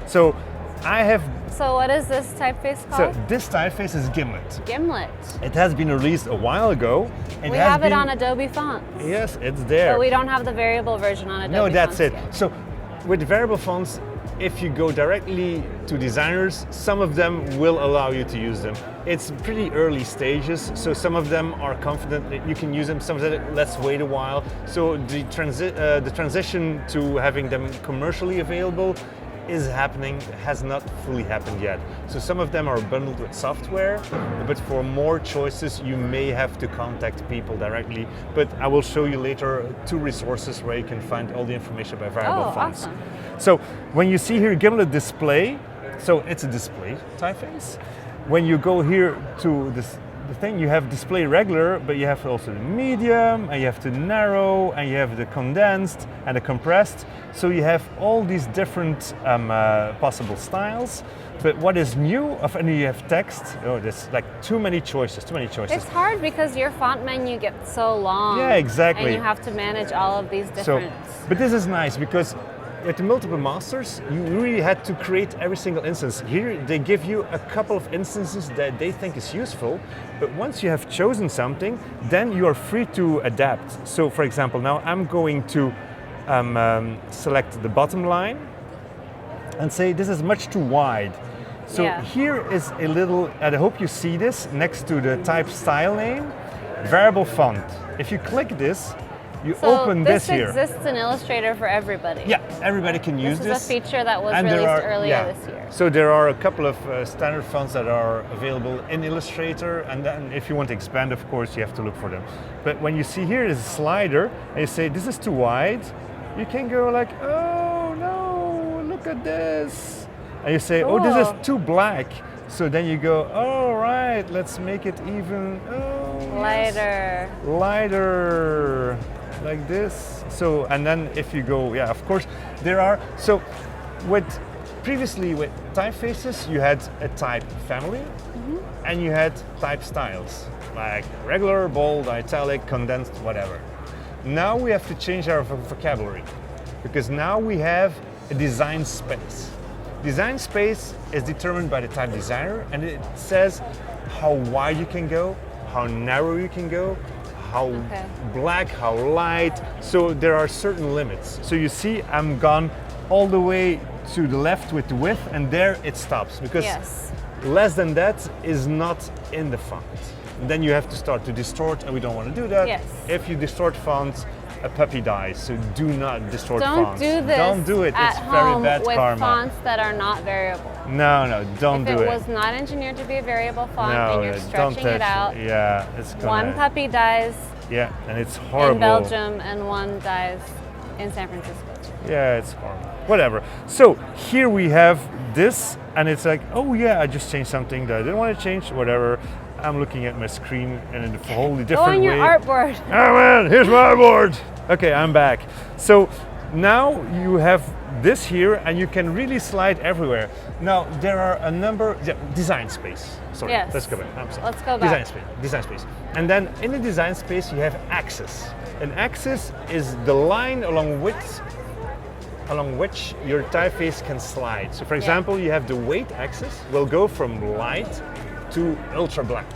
So I have. So what is this typeface called? So this typeface is Gimlet. Gimlet. It has been released a while ago. We have it on Adobe Fonts. Yes, it's there. But we don't have the variable version on Adobe No, that's Fonts it. yet. So with variable fonts, if you go directly to designers, some of them will allow you to use them. It's pretty early stages, so some of them are confident that you can use them, some of them, let's wait a while. So the transition to having them commercially available is happening, has not fully happened yet. So some of them are bundled with software, but for more choices you may have to contact people directly. But I will show you later 2 resources where you can find all the information about variable fonts. Awesome. So when you see here Gimlet display, so it's a display typeface. When you go here to this, the thing, you have display regular, but you have also the medium, and you have the narrow, and you have the condensed and the compressed. So you have all these different possible styles. But what is new, and you have text, there's like too many choices. It's hard because your font menu gets so long. Yeah, exactly. And you have to manage all of these different. But this is nice because with the multiple masters, you really had to create every single instance. Here they give you a couple of instances that they think is useful, but once you have chosen something, then you are free to adapt. So for example, now I'm going to select the bottom line and say this is much too wide. So here is a little, and I hope you see this, next to the type style name, variable font. If you click this, you open this here. This exists in Illustrator for everybody. Yeah, everybody can use this. This is a feature that was released earlier this year. So there are a couple of standard fonts that are available in Illustrator, and then if you want to expand, of course, you have to look for them. But when you see here is a slider, and you say this is too wide, you can go like, oh no, look at this. And you say, oh, this is too black. So then you go, all right, let's make it even lighter. Yes, lighter. Like this. So, and then if you go, of course, there are, so previously with typefaces, you had a type family and you had type styles, like regular, bold, italic, condensed, whatever. Now we have to change our vocabulary because now we have a design space. Design space is determined by the type designer, and it says how wide you can go, how narrow you can go, how black, how light. So there are certain limits. So you see I'm gone all the way to the left with the width, and there it stops because less than that is not in the font. And then you have to start to distort, and we don't want to do that. If you distort fonts, a puppy dies. So do not distort fonts. Don't do this. Don't do it. At it's very home bad with karma. Fonts that are not variable. No, don't do it. If it was not engineered to be a variable font and you're stretching it out, it's gonna, one puppy dies. Yeah, and it's horrible. In Belgium, and one dies in San Francisco. Yeah, it's horrible. Whatever. So here we have this, and it's like, oh yeah, I just changed something that I didn't want to change. Whatever. I'm looking at my screen and in a wholly different way. Go on your artboard. Oh man, here's my artboard. Okay, I'm back. So now you have this here, and you can really slide everywhere. Now there are a number. Design space. Sorry, let's go back. I'm sorry. Let's go back. Design space. And then in the design space you have axis. An axis is the line along which your typeface can slide. So for example, you have the weight axis will go from light to ultra black,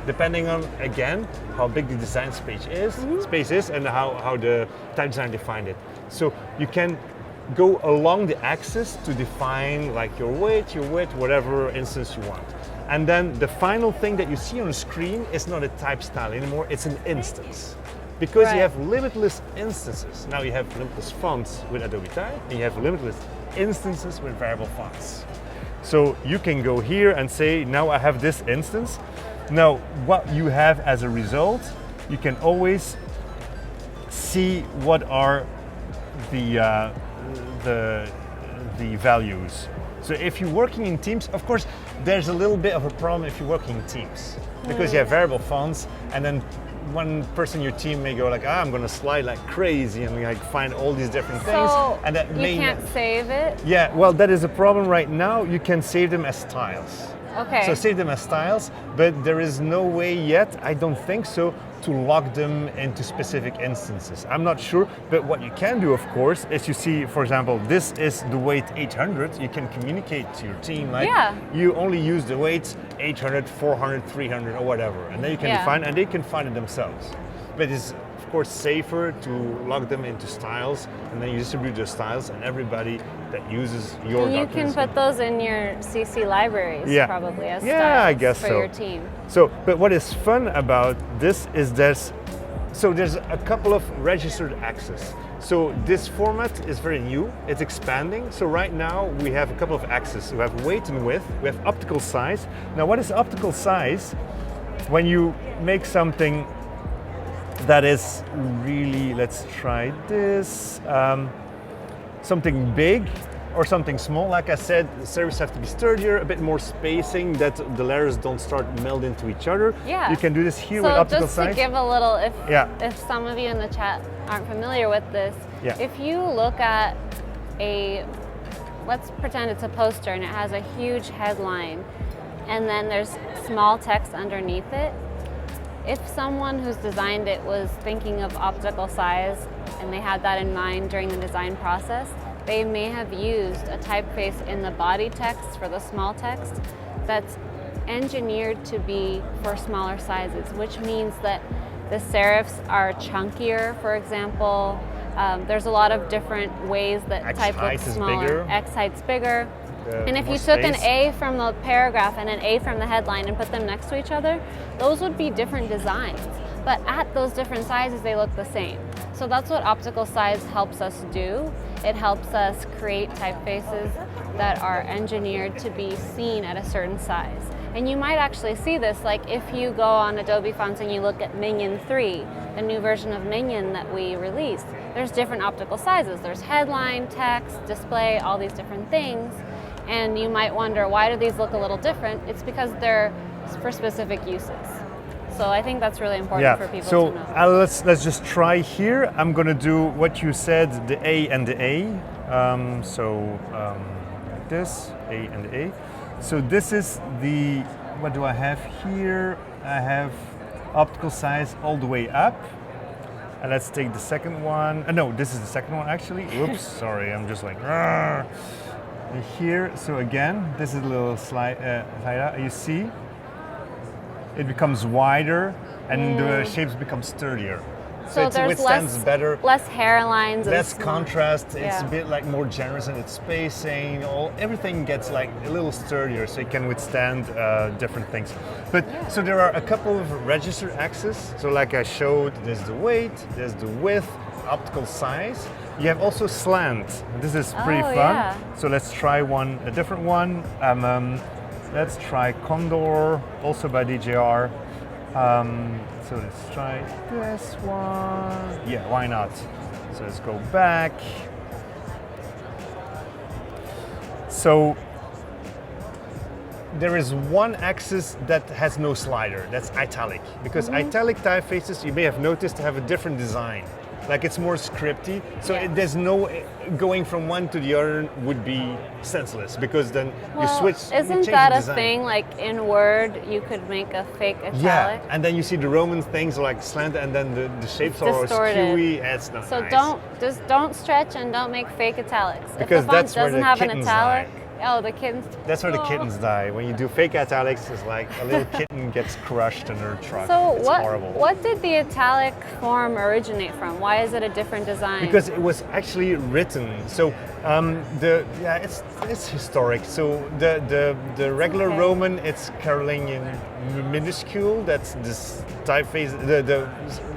depending on, again, how big the design space is, and how the type designer defined it. So you can go along the axis to define like your weight, your width, whatever instance you want. And then the final thing that you see on the screen is not a type style anymore, it's an instance. Because you have limitless instances. Now you have limitless fonts with Adobe Type, and you have limitless instances with variable fonts. So you can go here and say, now I have this instance. Now, what you have as a result, you can always see what are the values. So if you're working in teams, of course, there's a little bit of a problem if you're working in teams, because you have variable fonts, and then one person in your team may go like, I'm going to slide like crazy and like find all these different things, and that you can't save it. Yeah, well, that is a problem right now. You can save them as styles. Okay. So save them as styles, but there is no way yet, I don't think so, to lock them into specific instances. I'm not sure, but what you can do, of course, is you see, for example, this is the weight 800. You can communicate to your team, like you only use the weights 800, 400, 300, or whatever, and then you can define, and they can find it themselves. But it's of course safer to lock them into styles, and then you distribute the styles, and everybody that uses your documents. You can put those in your CC libraries, probably as styles I guess for your team. So, but what is fun about this is there's a couple of registered axes. So this format is very new, it's expanding. So right now we have a couple of axes. We have weight and width, we have optical size. Now what is optical size? When you make something that is really, let's try this, something big or something small. Like I said, the serifs have to be sturdier, a bit more spacing, that the layers don't start meld into each other. Yeah. You can do this here with optical size. So just to give a little, if some of you in the chat aren't familiar with this, if you look at let's pretend it's a poster and it has a huge headline and then there's small text underneath it. If someone who's designed it was thinking of optical size and they had that in mind during the design process, they may have used a typeface in the body text for the small text that's engineered to be for smaller sizes, which means that the serifs are chunkier, for example. There's a lot of different ways that type looks smaller. X height's bigger. And if you took an A from the paragraph and an A from the headline and put them next to each other, those would be different designs. But at those different sizes, they look the same. So that's what optical size helps us do. It helps us create typefaces that are engineered to be seen at a certain size. And you might actually see this, like if you go on Adobe Fonts and you look at Minion 3, the new version of Minion that we released, there's different optical sizes. There's headline, text, display, all these different things. And you might wonder, why do these look a little different? It's because they're for specific uses. So I think that's really important for people to know. Let's just try here. I'm going to do what you said, the A and the A. Like this, A and the A. So this is the, what do I have here? I have optical size all the way up. And let's take the second one. No, this is the second one actually. Oops, sorry, I'm just like, here, so again, this is a little slide out. You see, it becomes wider and the shapes become sturdier. So it withstands better. Less hairlines. Less contrast. It's a bit like more generous in its spacing. Everything gets like a little sturdier, so it can withstand different things. But so there are a couple of registered axes. So like I showed, there's the weight, there's the width, optical size. You have also slant. This is pretty fun. Yeah. So let's try a different one. Let's try Condor, also by DJR. So let's try this one. Yeah, why not? So let's go back. So there is one axis that has no slider. That's italic. Because italic typefaces, you may have noticed, have a different design. Like it's more scripty, so there's no going from one to the other would be senseless, because then you switch. Isn't that a thing? Like in Word, you could make a fake italic. Yeah, and then you see the Roman things like slanted, and then the shapes are skewy. It's not so nice. don't stretch and don't make fake italics. Because if the font doesn't have an italic. Die. Oh, the kittens. That's where the kittens die. When you do fake italics, it's like a little kitten gets crushed under a truck. So it's horrible. What did the italic form originate from? Why is it a different design? Because it was actually written. So It's historic. So the regular Roman, it's Carolingian minuscule. That's this typeface, the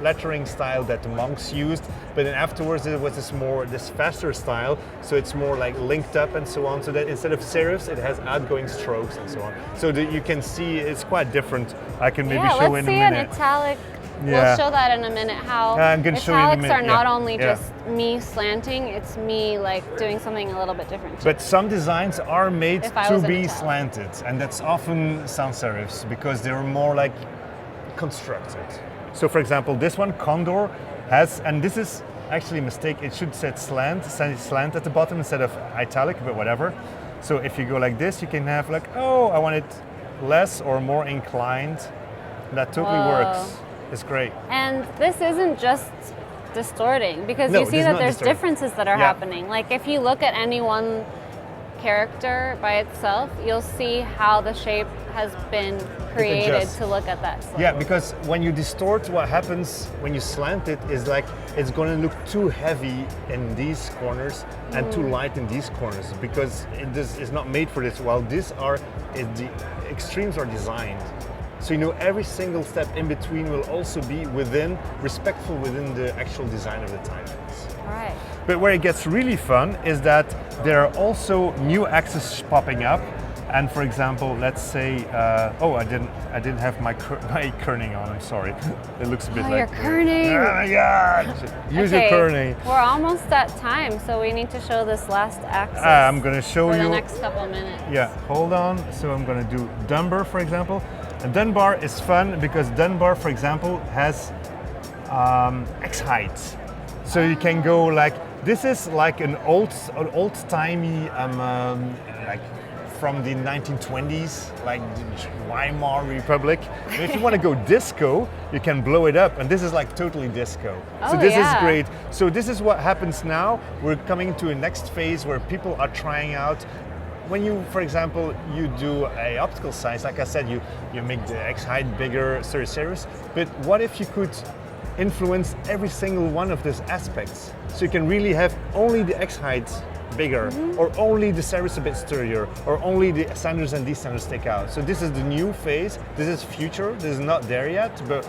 lettering style that the monks used. But then afterwards it was this faster style. So it's more like linked up and so on. So that instead of serifs, it has outgoing strokes and so on. So that you can see it's quite different. I can maybe show in a minute. Yeah, let's see an italic. We'll show that in a minute. How italics are not only just me slanting, it's me like doing something a little bit different too. But some designs are made to be slanted, and that's often sans serifs because they're more like constructed. So for example, this one, Condor, has, and this is actually a mistake, it should say slant at the bottom instead of italic, but whatever. So if you go like this, you can have like, oh, I want it less or more inclined. That totally works. It's great. And this isn't just distorting, because you see that there's differences that are happening. Like if you look at any one character by itself, you'll see how the shape has been created to look at that slightly. Yeah, because when you distort, what happens when you slant it is like it's going to look too heavy in these corners and too light in these corners, because it's not made for this. While the extremes are designed. So you know every single step in between will also be respectful within the actual design of the typeface. All right. But where it gets really fun is that there are also new axes popping up. And for example, let's say, I didn't have my kerning on. I'm sorry. It looks a bit like. You're kerning. Oh my God! Use your kerning. We're almost at time, so we need to show this last axis. I'm going to show for you the next couple minutes. Yeah, hold on. So I'm going to do Dunbar, for example. And Dunbar is fun because Dunbar, for example, has X height. So you can go like, this is like an old-timey, like from the 1920s, like the Weimar Republic. But if you want to go disco, you can blow it up, and this is like totally disco. So this is great. So this is what happens now. We're coming to a next phase where people are trying out. When you, for example, you do a optical size, like I said, you make the X height bigger, serifs. But what if you could influence every single one of those aspects? So you can really have only the X height bigger, or only the serifs a bit sturdier, or only the ascenders and descenders stick out. So this is the new phase. This is future. This is not there yet, but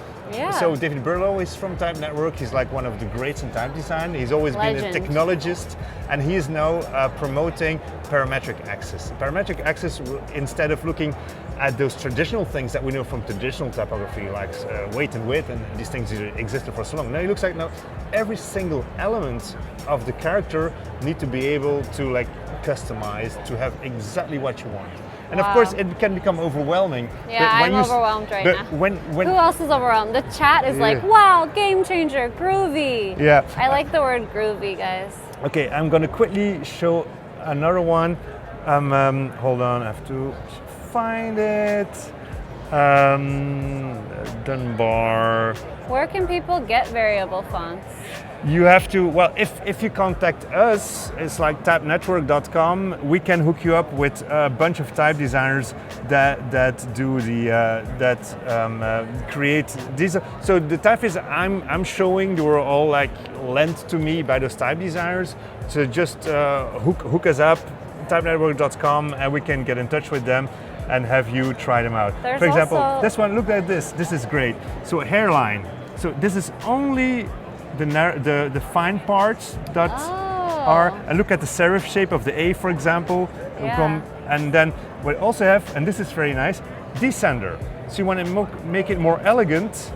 so David Berlow is from Type Network. He's like one of the greats in type design. He's always been a technologist, and he is now promoting parametric axis. Parametric axis, instead of looking at those traditional things that we know from traditional typography, like weight and width, and these things existed for so long. Now it looks like now every single element of the character need to be able to like customize to have exactly what you want. And of course, it can become overwhelming. Yeah, I'm overwhelmed right now. When Who else is overwhelmed? The chat is like, wow, game changer, groovy. Yeah. I like the word groovy, guys. Okay, I'm going to quickly show another one. Hold on, I have to find it. Dunbar. Where can people get variable fonts? You have to, well, if you contact us, it's like typenetwork.com. We can hook you up with a bunch of type designers that do create these. So the typefaces I'm showing, they were all like lent to me by those type designers. So just hook us up, typenetwork.com, and we can get in touch with them and have you try them out. For example, this one, look at this. This is great. So hairline. So this is only the fine parts that are, and look at the serif shape of the A, for example. And then we also have, and this is very nice, descender. So you want to make it more elegant,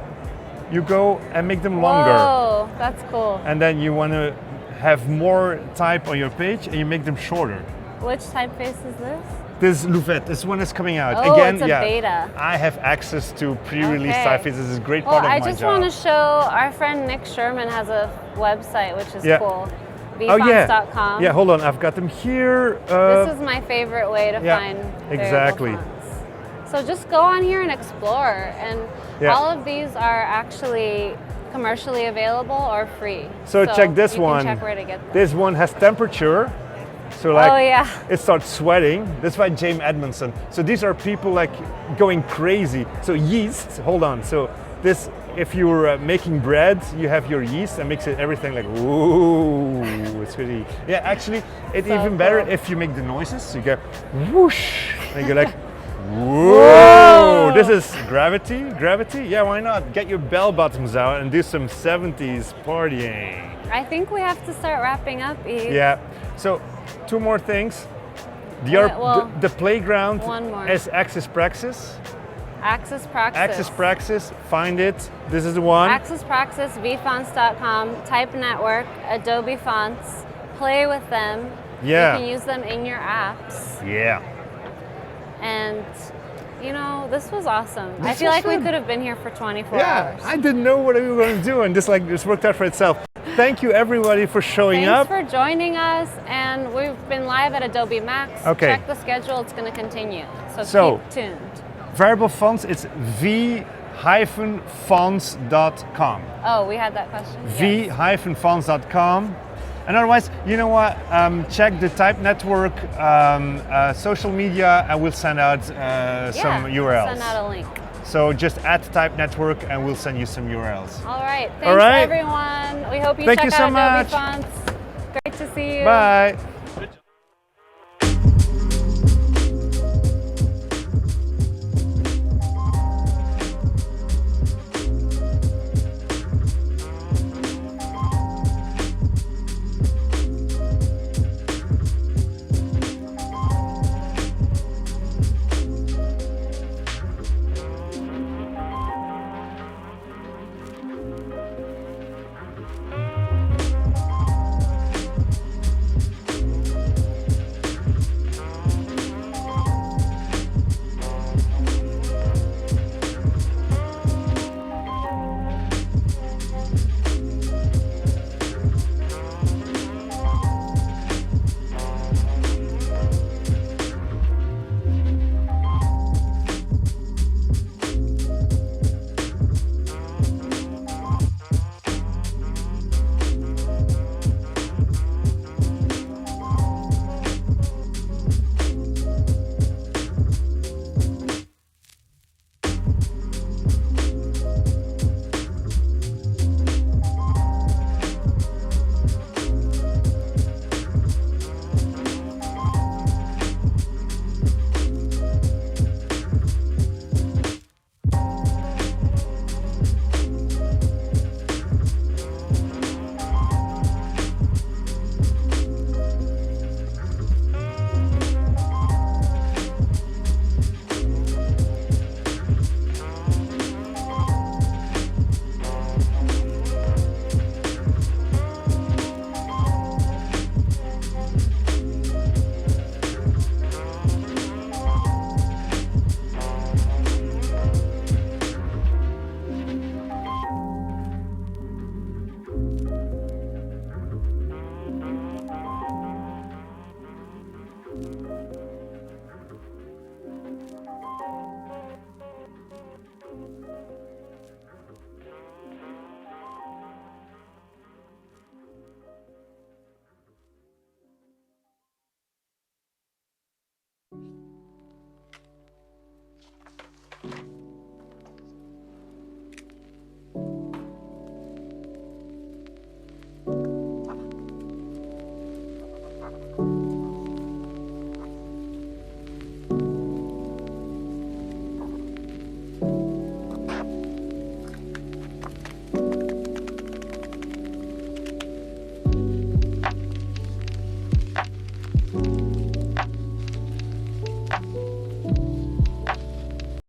you go and make them longer. Oh, that's cool. And then you want to have more type on your page and you make them shorter. Which typeface is this? This is Louvette. This one is coming out. Oh, again, it's a beta. I have access to pre-release typefaces. This is a great part of my job. I just want to show, our friend Nick Sherman has a website, which is cool. Vfonts.com. Yeah, hold on. I've got them here. This is my favorite way to find variable fonts. So just go on here and explore. And all of these are actually commercially available or free. So check this one. Check where to get them. This one has temperature. So like it starts sweating. That's by James Edmondson. So these are people like going crazy. So yeast, hold on. So this if you're making bread, you have your yeast and makes it everything like ooh. It's really Actually, it's so even better cool. if you make the noises. So you go whoosh, and you go like whoa. This is gravity. Gravity. Yeah, why not? Get your bell bottoms out and do some 70s partying. I think we have to start wrapping up, Yves. Yeah. So 2 more things. The playground one more. is Axis Praxis. Axis Praxis. Axis Praxis, find it. This is the one. Axis Praxis, vfonts.com, Type Network, Adobe Fonts. Play with them. Yeah. You can use them in your apps. Yeah. And, you know, this was awesome. I feel like we could have been here for 24 hours. I didn't know what we were going to do, and this worked out for itself. Thank you, everybody, for showing up. Thanks for joining us, and we've been live at Adobe MAX. Okay. Check the schedule, it's going to continue. So keep tuned. Variable fonts, it's v-fonts.com. Oh, we had that question? v-fonts.com. And otherwise, you know what? Check the Type Network social media, and we'll send out some URLs. Send out a link. So just add Type Network, and we'll send you some URLs. All right. Thanks, everyone. We hope you check out Adobe Fonts. Great to see you. Bye.